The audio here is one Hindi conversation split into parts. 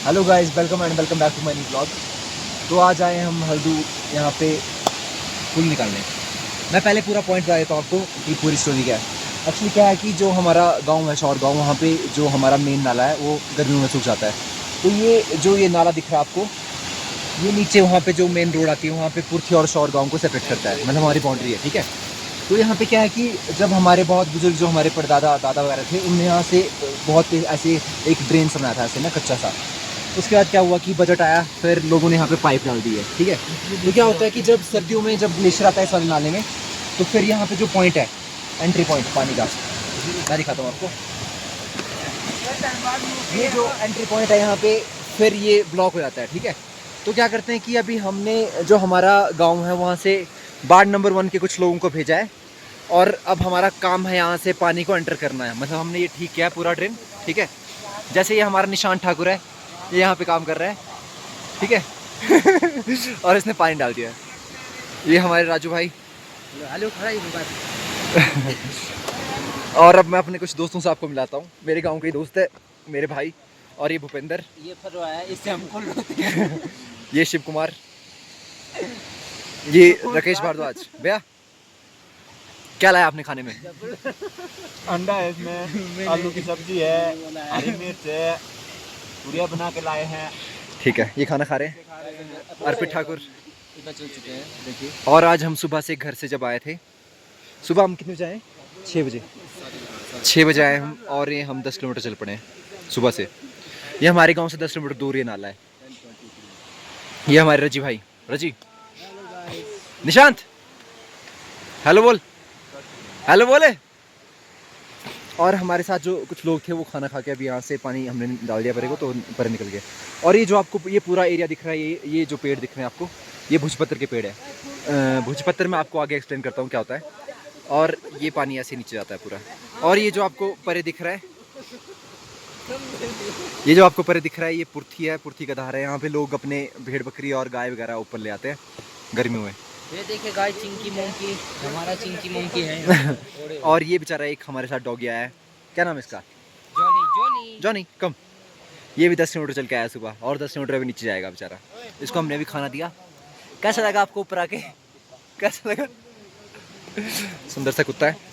Hello guys, welcome and welcome back to my new blog. तो आज आए हम हल्दू यहाँ पे फूल निकालने। मैं पहले पूरा पॉइंट बता देता हूँ आपको कि पूरी स्टोरी क्या है। एक्चुअली क्या है कि जो हमारा गांव है, शौर गांव, वहाँ पे जो हमारा मेन नाला है वो गर्मियों में सूख जाता है। तो ये नाला दिख रहा है आपको, ये नीचे वहाँ पे जो मेन रोड आती है वहाँ पे पुर्थी और शौर गाँव को सेपरेट करता है, मतलब हमारी बाउंड्री है, ठीक है। तो यहाँ पे क्या है कि जब हमारे बहुत बुजुर्ग जो हमारे परदादा दादा वगैरह थे, उनने यहाँ से बहुत ऐसे एक ड्रेन सा बनाया था, ऐसे ना कच्चा सा। उसके बाद क्या हुआ कि बजट आया, फिर लोगों ने यहाँ पे पाइप डाल दी है, ठीक है। तो क्या होता है कि जब सर्दियों में जब ग्लेशियर आता है इस वाले नाले में, तो फिर यहाँ पे जो पॉइंट है, एंट्री पॉइंट पानी का, मैं दिखाता हूँ आपको। ये जो एंट्री पॉइंट है यहाँ पे, फिर ये ब्लॉक हो जाता है, ठीक है। तो क्या करते हैं कि अभी हमने जो हमारा गाँव है वहाँ से वार्ड नंबर 1 के कुछ लोगों को भेजा है, और अब हमारा काम है यहाँ से पानी को एंटर करना है। मतलब हमने ये ठीक किया है पूरा ड्रेन, ठीक है। जैसे ये हमारा निशांत ठाकुर है, ये यहाँ पे काम कर रहा है, ठीक है। और इसने पानी डाल दिया है। ये हमारे राजू भाई। हेलो और अब मैं अपने कुछ दोस्तों से आपको मिलाता हूँ। मेरे गांव के ही दोस्त है, मेरे भाई। और ये भूपेंद्र, ये फरवा है, इससे हमको रोते हैं। ये शिव कुमार, ये राकेश भारद्वाज। भैया क्या लाया आपने खाने में? अंडा है इसमें, आलू की सब्जी है, हरी मिर्च है, पूरिया बना के लाए हैं। ठीक है, ये खाना खा रहे हैं अर्पित ठाकुर। चल चुके हैं, देखिए। और आज हम सुबह से घर से जब आए थे, सुबह हम कितने बजे आए? 6 बजे। 6 बजे आए हम, और ये हम 10 किलोमीटर चल पड़े हैं सुबह से। ये हमारे गांव से 10 किलोमीटर दूर ये नाला है। ये हमारे रजी भाई, रजी, निशांत, हेलो बोल, हेलो बोले। और हमारे साथ जो कुछ लोग थे वो खाना खा के अभी यहाँ से पानी हमने डाल दिया परे को, तो परे निकल गए। और ये जो आपको ये पूरा एरिया दिख रहा है, ये जो पेड़ दिख रहे हैं आपको, ये भुजपत्र के पेड़ है। भुजपत्र में आपको आगे एक्सप्लेन करता हूँ क्या होता है। और ये पानी ऐसे नीचे जाता है पूरा। और ये जो आपको परे दिख रहा है, ये जो आपको परे दिख रहा है, ये पुर्थी है, पुर्थी का धार है। यहाँ पे लोग अपने भेड़ बकरी और गाय वगैरह ऊपर ले आते हैं गर्मियों में। ये देखिए गाय चिंकी मोंकी, हमारा चिंकी मोंकी है। और ये बेचारा एक हमारे साथ डॉगी आया है, क्या नाम है इसका? जॉनी जॉनी जॉनी, कम। ये भी 10 किलोमीटर चल के आया सुबह, और 10 किलोमीटर अभी नीचे जाएगा बेचारा। इसको हमने भी खाना दिया। कैसा लगा आपको ऊपर आके? कैसा लगा? सुंदर सा कुत्ता है।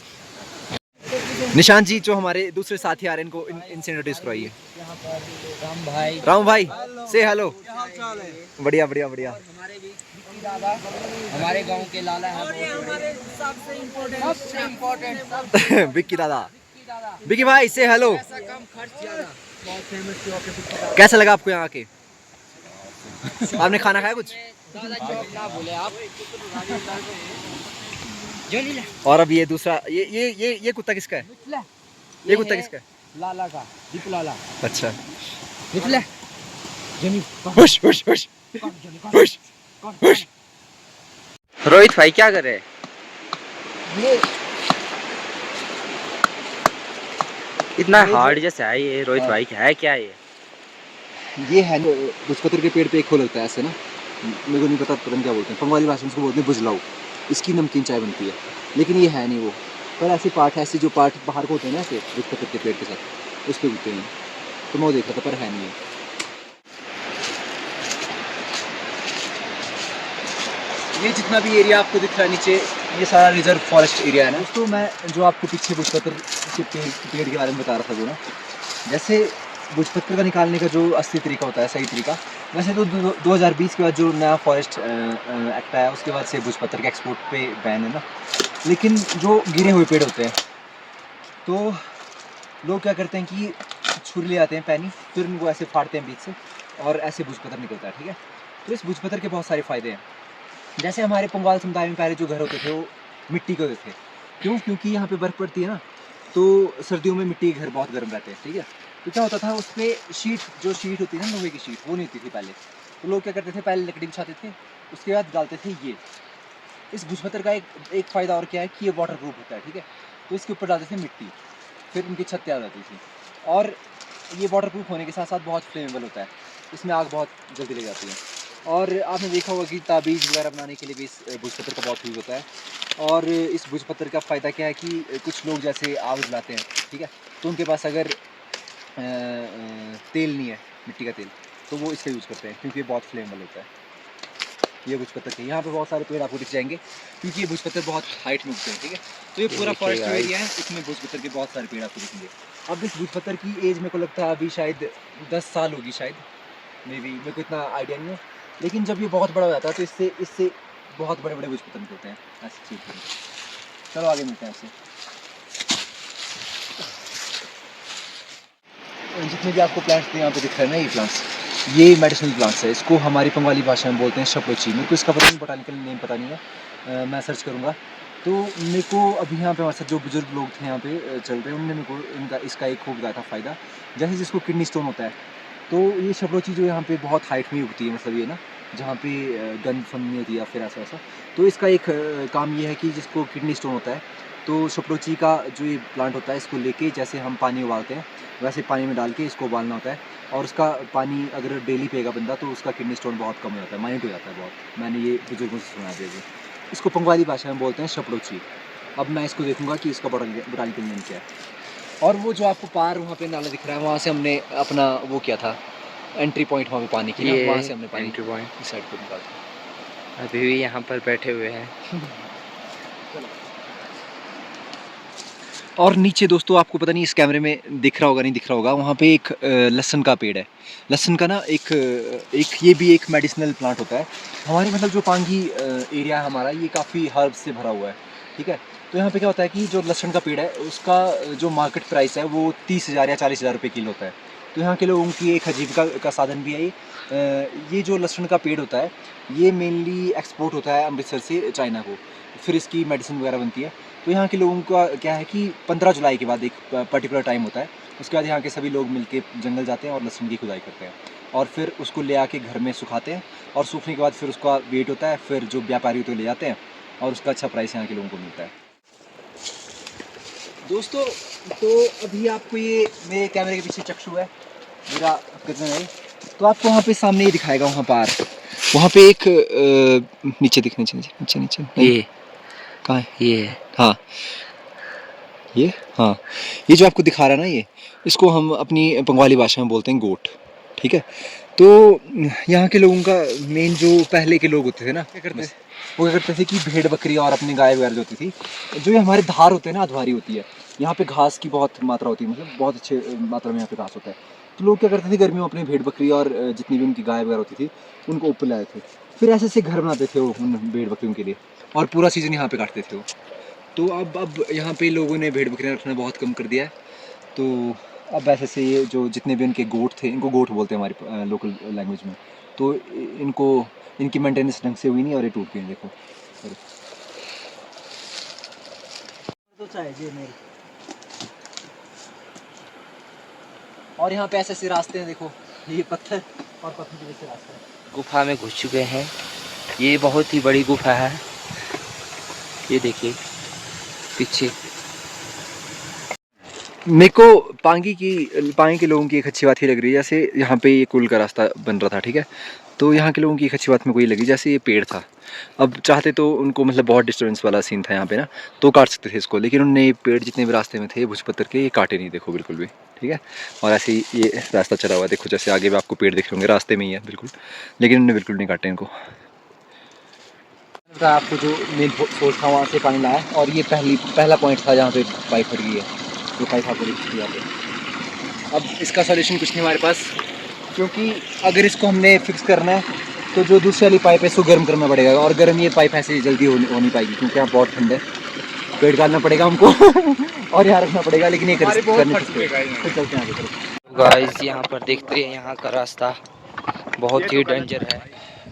निशांत जी जो हमारे दूसरे साथी आ रहे हैं, इनको इनसे इंट्रोड्यूस करवाइए। राम भाई, राम भाई, से हेलो। बढ़िया बढ़िया बढ़िया। हमारे भी दादा, हमारे गांव के लाला हैं। और ये हमारे सबसे इम्पोर्टेंट विक्की दादा, विक्की भाई से हेलो। पैसा कम खर्च ज्यादा, बहुत फेमस। कैसा लगा आपको यहाँ आके? आपने खाना खाया कुछ? दादा चौक ना बोले आप। जॉनी ला, और अब ये दूसरा, ये कुत्ता किसका है? निकला। ये कुत्ता किसका है? लाला का, दीप लाला। अच्छा। निकला। जॉनी, हुश हुश हुश हुश हुश। रोहित भाई क्या कर रहे हैं? ये इतना हार्ड जैसा है ये रोहित भाई, क्या है क्या ये है भुजपत्र के पेड़ पे एक खोल होता है ऐसे ना, मेरे को नहीं पता पता नहीं क्या बोलते हैं, बंगाली भाषा में उसको बोलते हैं बुझलाऊ। इसकी नमकीन चाय बनती है, लेकिन ये है नहीं वो। पर ऐसे पार्ट है, ऐसे जो पार्ट बाहर को होते हैं ना, ऐसे भुजपत्र के पेड़ के साथ, उस पर उगते हैं। तो मैं वो देख रहा था, पर है नहीं है। ये जितना भी एरिया आपको दिख रहा है नीचे, ये सारा रिजर्व फॉरेस्ट एरिया है ना। तो मैं जो आपको पीछे भुजपत्र के पेड़ के बारे में बता रहा था, जो ना, जैसे भुजपत्र का निकालने का जो असली तरीका होता है, सही तरीका, वैसे तो 2020 के बाद जो नया फॉरेस्ट एक्ट आया, उसके बाद से भुजपत्र के एक्सपोर्ट पे बैन है ना। लेकिन जो गिरे हुए पेड़ होते हैं, तो लोग क्या करते हैं कि छुरी ले आते हैं पैनी, फिर उनको ऐसे फाड़ते हैं बीच से, और ऐसे भुजपत्र निकलता है, ठीक है। तो इस भुजपत्र के बहुत सारे फ़ायदे हैं। जैसे हमारे पंगाल समुदाय में पहले जो घर होते थे वो मिट्टी के होते थे। क्यों? क्योंकि यहाँ पे बर्फ़ पड़ती है ना, तो सर्दियों में मिट्टी के घर बहुत गर्म रहते हैं, ठीक है। तो क्या होता था, उस पर जो शीट होती है ना, लोहे की शीट, वो नहीं होती थी पहले। तो लोग क्या करते थे, पहले लकड़ी बिछाते थे, उसके बाद डालते थे ये। इस भुजपत्र का एक फ़ायदा और क्या है कि ये वाटर प्रूफ होता है, ठीक है। तो इसके ऊपर डालते थे मिट्टी, फिर उनकी छत तैयार होती थी। और ये वाटर प्रूफ होने के साथ साथ बहुत फ्लेमेबल होता है, इसमें आग बहुत जल्दी लग जाती है। और आपने देखा होगा कि ताबीज़ वगैरह बनाने के लिए भी इस भुजपत्र का बहुत यूज़ होता है। और इस भुजपत्र का फ़ायदा क्या है कि कुछ लोग जैसे आग जलाते हैं, ठीक है, तो उनके पास अगर तेल नहीं है, मिट्टी का तेल, तो वो इसका यूज़ करते हैं क्योंकि ये बहुत फ्लेमेबल होता है। ये भुजपत्र के यहाँ पे बहुत सारे पेड़ आपको दिख जाएंगे क्योंकि ये भुजपत्र बहुत हाइट में उगते हैं, ठीक है। तो ये पूरा देखिए फॉरेस्ट guys। एरिया है, इसमें भुजपत्र के बहुत सारे पेड़ आपको दिखेंगे। अब इस भुजपत्र की एज मेरे को लगता है अभी शायद 10 साल होगी शायद, मे बी, मेरे को इतना आइडिया नहीं है। लेकिन जब ये बहुत बड़ा हो जाता है तो इससे इससे बहुत बड़े बड़े भुजपत्र निकलते हैं ऐसी चीज़ पर। चलो आगे मिलते हैं आपसे। जितने भी आपको प्लांट्स यहाँ पे दिख रहे हैं ना, ये प्लांट्स, ये मेडिसिनल प्लांट्स है। इसको हमारी बंगाली भाषा में बोलते हैं शपलोची। मेरे को इसका पता नहीं, बोटानिकल नेम पता नहीं है, मैं सर्च करूँगा। तो मेरे को अभी यहाँ पे हमारे साथ जो बुजुर्ग लोग थे यहाँ पे चल रहे हैं, उन्होंने मेरे को इसका एक खूब बताया था फ़ायदा। जैसे जिसको किडनी स्टोन होता है तो ये शपलोची जो यहाँ पे बहुत हाइट में उगती है, मतलब ये ना जहाँ पे गंद फन नहीं होती या फिर ऐसा वैसा, तो इसका एक काम ये है कि जिसको किडनी स्टोन होता है तो शपलोची का जो ये प्लांट होता है इसको लेके, जैसे हम पानी उबालते हैं वैसे पानी में डाल के इसको उबालना होता है। और उसका पानी अगर डेली पिएगा बंदा तो उसका किडनी स्टोन बहुत कम हो जाता है, माइनट हो जाता है बहुत। मैंने ये बुजुर्गों से सुना दिया जी। इसको बंगाली भाषा में बोलते हैं शपलोची। अब मैं इसको देखूंगा कि इसका बोटानिकल नेम क्या है। और वो जो आपको पार वहाँ पे नाला दिख रहा है, वहाँ से हमने अपना वो किया था एंट्री पॉइंट वहाँ पे पानी की, ये वहाँ से हमने पानी एंट्री पॉइंट इस साइड को निकाला। अभी भी यहाँ पर बैठे हुए हैं। और नीचे दोस्तों आपको पता नहीं इस कैमरे में दिख रहा होगा नहीं दिख रहा होगा, वहाँ पे एक लहसुन का पेड़ है। लहसुन का ना एक ये भी एक मेडिसिनल प्लांट होता है। हमारे मतलब जो पांगी एरिया है हमारा, ये काफ़ी हर्ब्स से भरा हुआ है, ठीक है। तो यहाँ पे क्या होता है कि जो लहसुन का पेड़ है उसका जो मार्केट प्राइस है वो 30,000 या 40,000 रुपये किलो होता है। तो यहाँ के लोगों की एक आजीविका का साधन भी है ये जो लहसुन का पेड़ होता है ये मेनली एक्सपोर्ट होता है अमृतसर से चाइना को, फिर इसकी मेडिसिन वगैरह बनती है। तो यहाँ के लोगों का क्या है कि 15 जुलाई के बाद एक पर्टिकुलर टाइम होता है, उसके बाद यहाँ के सभी लोग मिलके जंगल जाते हैं और लहसुन की खुदाई करते हैं और फिर उसको ले आके घर में सुखाते हैं और सूखने के बाद फिर उसका वेट होता है, फिर जो व्यापारी होते हैं ले जाते हैं और उसका अच्छा प्राइस यहाँ के लोगों को मिलता है। दोस्तों तो अभी आपको ये मेरे कैमरे के पीछे चक्षु है मेरा कितना है, तो आपको वहाँ पे सामने ही दिखाएगा, वहाँ पे एक नीचे दिखने नीचे नीचे ये कहाँ है ये हाँ ये जो आपको दिखा रहा है ना, ये इसको हम अपनी बंगाली भाषा में बोलते हैं गोट, ठीक है। तो यहाँ के लोगों का मेन जो पहले के लोग होते थे ना वो क्या करते थे कि भेड़ बकरी और अपनी गाय वगैरह जो होती थी, जो ये हमारे धार होते हैं ना, अधवारी होती है, यहाँ पे घास की बहुत मात्रा होती है, मतलब बहुत अच्छे मात्रा में यहाँ पे घास होता है। तो लोग क्या करते थे गर्मियों में अपनी भेड़ बकरी और जितनी भी उनकी गाय वगैरह होती थी उनको ऊपर लाए थे, फिर ऐसे ऐसे घर बनाते थे वो उन भेड़ बकरियों के लिए और पूरा सीज़न यहाँ पे काटते थे वो। तो अब यहाँ पे लोगों ने भेड़ बकरियाँ रखना बहुत कम कर दिया है। तो अब ऐसे से ये जो जितने भी उनके गोट थे, इनको गोट बोलते हैं हमारी लोकल लैंग्वेज में, तो इनकी मेंटेनेंस ढंग से हुई नहीं और ये टूट गए, देखो। और यहाँ पे ऐसे ऐसे रास्ते हैं, देखो ये पत्थर और पत्थर के जैसे रास्ते हैं। गुफा में घुस चुके हैं। ये बहुत ही बड़ी गुफा है, ये देखिए पीछे। मेरे को पांगी के लोगों की एक अच्छी बात ये लग रही है, जैसे यहाँ पे ये कुल का रास्ता बन रहा था, ठीक है। तो यहाँ के लोगों की एक अच्छी बात मेरे को ये लगी, जैसे ये पेड़ था, अब चाहते तो उनको मतलब बहुत डिस्टर्बेंस वाला सीन था यहाँ पे ना, तो काट सकते थे इसको, लेकिन उन्होंने ये पेड़ जितने भी रास्ते में थे भुजपत्र के, ये काटे नहीं, देखो बिल्कुल भी, ठीक है। और ऐसे ही ये रास्ता चला हुआ है, देखो जैसे आगे भी आपको पेड़ दिख रहे होंगे, रास्ते में ही है बिल्कुल, लेकिन उन्होंने बिल्कुल नहीं काटे इनको। आपको जो मेन सोर्स था वहाँ से पानी लाया, और ये पहला पॉइंट था जहाँ पे पाइप फट गई है, जो पाइप आपको दिखती है यहाँ पे। अब इसका सॉल्यूशन कुछ नहीं हमारे पास, क्योंकि अगर इसको हमने फिक्स करना है तो जो दूसरी वाली पाइप है इसको गर्म करना पड़ेगा, और गर्म ये पाइप ऐसे जल्दी हो नहीं पाएगी क्योंकि यहाँ बहुत ठंड है। पेड़ काटना पड़ेगा हमको और यहाँ रखना पड़ेगा, लेकिन ये करने सकते हैं। फिर चलते हैं आगे तरफ। गाइस यहाँ पर देखते हैं, यहाँ का रास्ता बहुत ही डेंजर है।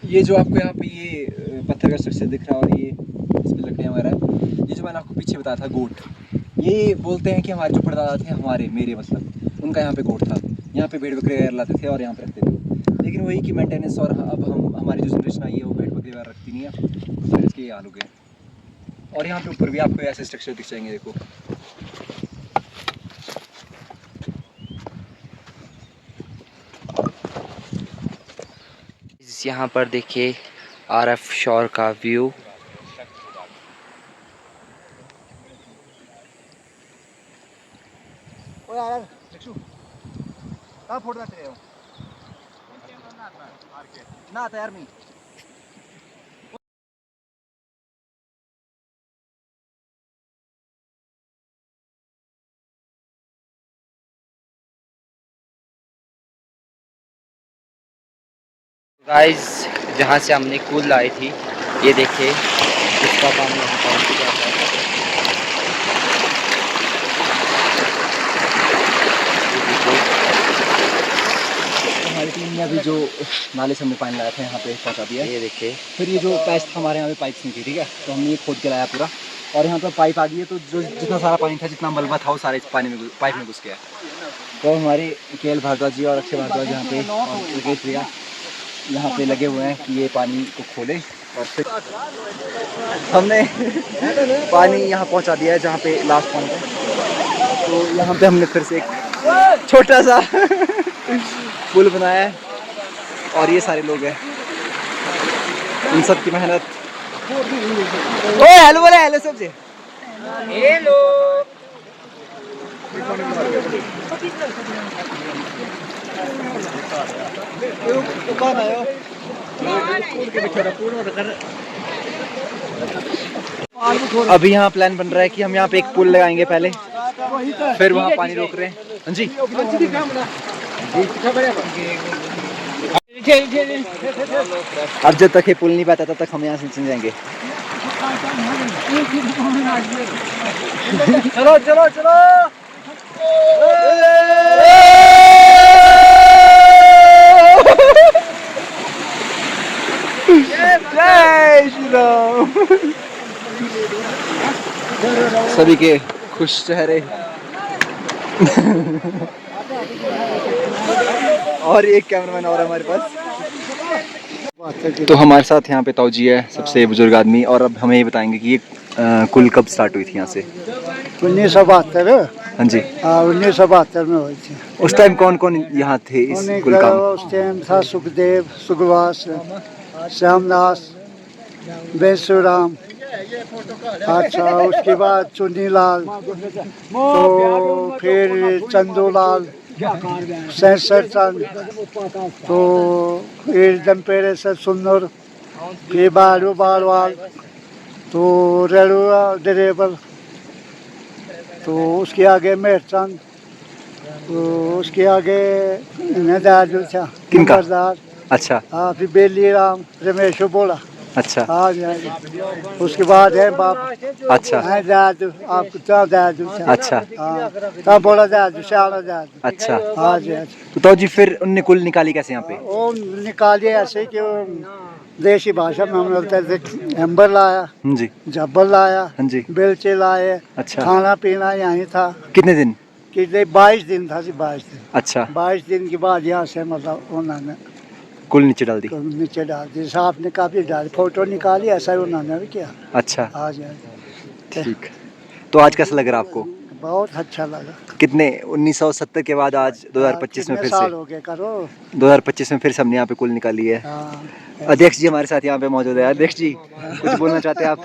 ये जो आपको यहाँ पे ये पत्थर का स्ट्रक्चर दिख रहा है और ये इसमें लकड़ियाँ वगैरह है, ये जो मैंने आपको पीछे बताया था गोट, ये बोलते हैं कि हमारे जो परदादा थे, मेरे मतलब उनका यहाँ पे गोट था, यहाँ पे भेड़ बकरी वगैरह लाते थे और यहाँ पे रखते थे। लेकिन वही की मेंटेनेंस, और अब हमारी जो जनरेशन आई है वो भेड़ बकरी वगैरह रखती नहीं है, तो फिर इसके ये हाल हो गए। और यहाँ पे ऊपर भी आपको ऐसे स्ट्रक्चर दिख जाएंगे, देखो। यहाँ पर देखिए RF शोर का व्यू। ओ यार चक्षु कहाँ फोड़ रहे हो? ना आता यार मैं गाइस जहाँ से हमने कूल लाई थी, ये देखिए इसका पानी यहाँ पहुँच जाता है। हमारी टीम ने अभी जो नाले से हमने पानी लाया था यहाँ पे पहुँचा दिया है। ये देखिए फिर ये जो पैच था हमारे यहाँ पे पाइप्स नहीं थी, ठीक है, तो हमने ये खोद के लाया पूरा और यहाँ पर पाइप आ गई है। तो जो जितना सारा पानी था, जितना मलबा था, वो सारा इस पानी में पाइप में घुस गया। तो हमारे केएल भारद्वाज जी और अक्षय भारद्वाज यहाँ पे और योगेश भैया यहाँ पे लगे हुए हैं कि ये पानी को खोले और फिर हमने पानी यहाँ पहुँचा दिया है जहाँ पे लास्ट पॉइंट है। तो यहाँ पे हमने फिर से एक छोटा सा पुल बनाया है और ये सारे लोग हैं, इन सब की मेहनत। ओए हेलो बोले, हेलो सब जी, हेलो। कौन आयो? अभी यहाँ प्लान बन रहा है कि हम यहाँ पे एक पुल लगाएंगे पहले, फिर वहाँ पानी रोक रहे हैं। हाँ जी, अब जब तक ये पुल नहीं पाता तब तक हम यहाँ से चले जाएंगे। चलो चलो चलो, जय श्री राम। सभी के खुश चेहरे और एक कैमरामैन और हमारे पास। तो हमारे साथ यहाँ पे ताऊजी है, सबसे बुजुर्ग आदमी, और अब हमें ये बताएंगे कि ये कुल कब स्टार्ट हुई थी यहाँ से। 1972। हाँ जी, 1972 में हुई थी। उस टाइम कौन कौन यहाँ थे इस कुल का? उस टाइम था सुखदेव, सुखवास, श्यामदास, बेसुराम, अच्छा उसके बाद चुन्नीलाल, तो फिर चंदूलाल, सैंसर चंद, तो फिर दमपेरे से सुन्नर, फिर बालू बालवाल, तो रेलुआ ड्राइवर, तो उसके आगे मेहरचंद, तो उसके आगे नदाजू था किनका? अच्छा हाँ, फिर बेली राम, रमेश बोला। अच्छा हाँ जी, उसके बाद है बाप। अच्छा है दादू, आपको तो दादू था। अच्छा हाँ, तब बोला दादू, श्याला दादू। अच्छा। हाँ जी, तो ताऊजी फिर उनने कुल निकाली कैसे यहाँ पे? वो निकालिए ऐसे कि वो देसी भाषा में हम बोलते थे, एम्बर लाया, हाँ जी, जब्बर लाया, हाँ जी, बेलचे लाए। अच्छा। खाना पीना यहीं था। कितने दिन? कि 22 दिन था जी, 22 दिन। अच्छा, 22 दिन के बाद यहाँ से मतलब उन्होंने कुल नीचे डाल दी। नीचे डाल दी, साहब ने काफी डाली, फोटो निकाली, ऐसा ही उन्होंने भी किया। अच्छा आ जाए, ठीक। तो आज कैसा लग रहा है आपको? बहुत अच्छा लगा। कितने 1970 के बाद आज 2025 में फिर साल से हो गए करो, 2025 में फिर से हमने यहाँ पे कुल निकाली है। हाँ। अध्यक्ष जी हमारे साथ यहाँ पे मौजूद है। अध्यक्ष जी कुछ बोलना चाहते हैं आप?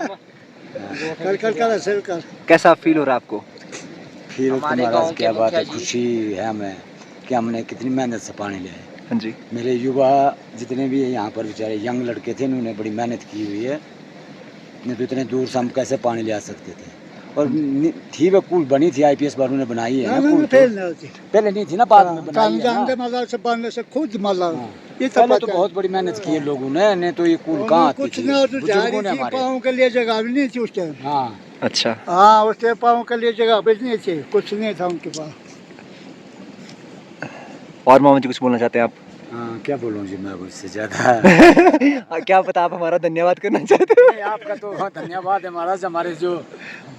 कर कैसा फील हो रहा है आपको? फिर महाराज क्या बात है, खुशी है हमें कि हमने कितनी मेहनत से पानी लिया है। हाँ जी, मेरे युवा जितने भी यहाँ पर बेचारे यंग लड़के थे, उन्होंने बड़ी मेहनत की हुई है, नहीं तो इतने दूर से हम कैसे पानी ले आ सकते थे। और थी वो पुल बनी थी, IPS बाबू ने बनाई है ना पुल, पहले नहीं थी ना, बाद में बनाई है ना। खुद मतलब ये पहले तो बहुत बड़ी मेहनत की है लोगों ने, नहीं तो ये पुल कहाँ आती थी, बुजुर्गों ने हमारे। पाँव के लिए जगह भी नहीं थी उस टाइम। हाँ अच्छा, हाँ, उस टाइम पाँव के लिए जगह भी नहीं थी, कुछ नहीं था उनके पास। और मामा जी कुछ बोलना चाहते हैं आप? हाँ, क्या बोलूँ जी मैं उससे ज़्यादा। क्या पता आप हमारा धन्यवाद करना चाहते हैं? आपका तो धन्यवाद है महाराज, हमारे जो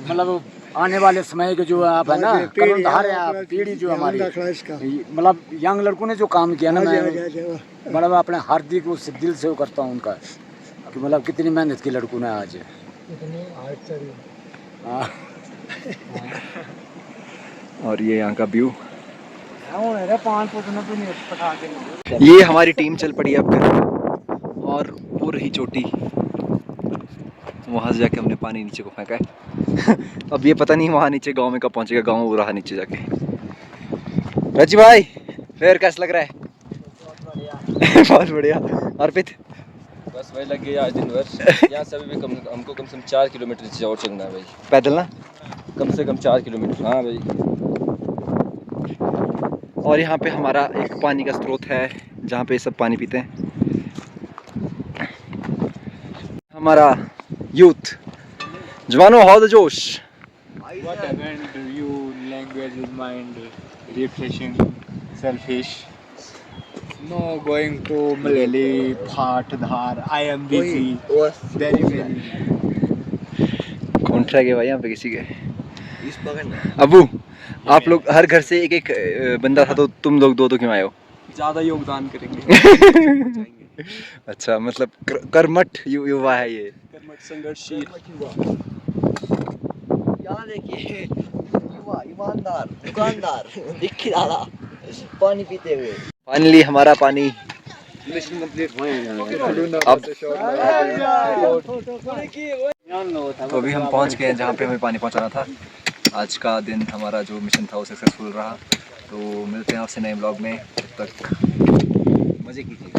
मतलब आने वाले समय के जो आप है ना कर्णधार है, आप पीढ़ी जो हमारी मतलब यंग लड़कों ने जो काम किया ना, मैं मतलब अपने हार्दिक उस दिल से वो करता हूँ उनका कि मतलब कितनी मेहनत की लड़कों ने आज। हाँ। और ये यहाँ का व्यू, ये हमारी टीम चल पड़ी अब और वो रही चोटी, वहाँ से जाके हमने पानी नीचे को फेंका है। अब ये पता नहीं वहाँ नीचे गांव में कब पहुँचेगा, गांव वो रहा नीचे जाके। रजी भाई फिर कैसा लग रहा है? बहुत बढ़िया। अर्पित? बस वही लग गया आज दिन भर। यहाँ से अभी भी हमको कम से कम 4 किलोमीटर से और चलना है भाई। पैदल ना? कम से कम 4 किलोमीटर। हाँ भाई। और यहाँ पे हमारा एक पानी का स्रोत है जहाँ पे सब पानी पीते हैं। हमारा यूथ जवानों हाउ द जोश। What happened to you? Language is mind refreshing, selfish. No going to Malayali, Pathdar. I am busy. Very very. Contract है भाई यहाँ पे किसी के। अबू आप लोग हर घर से एक एक बंदा था तो तुम लोग दो क्यों आए हो? ज़्यादा योगदान करेंगे। अच्छा मतलब कर्मठ युवा है ये। कर्मठ संघर्षशील। यहाँ देखिए युवा, ईमानदार, दुकानदार, दिखी डाला पानी पीते हुए। फाइनली हमारा पानी मिशन कंप्लीट हुए अब तो अभी हम पहुंच गए हैं जहाँ पे हमें पानी पहुंचाना था। आज का दिन हमारा जो मिशन था वो सक्सेसफुल रहा। तो मिलते हैं आपसे नए ब्लॉग में, तब तक मज़े कीजिए।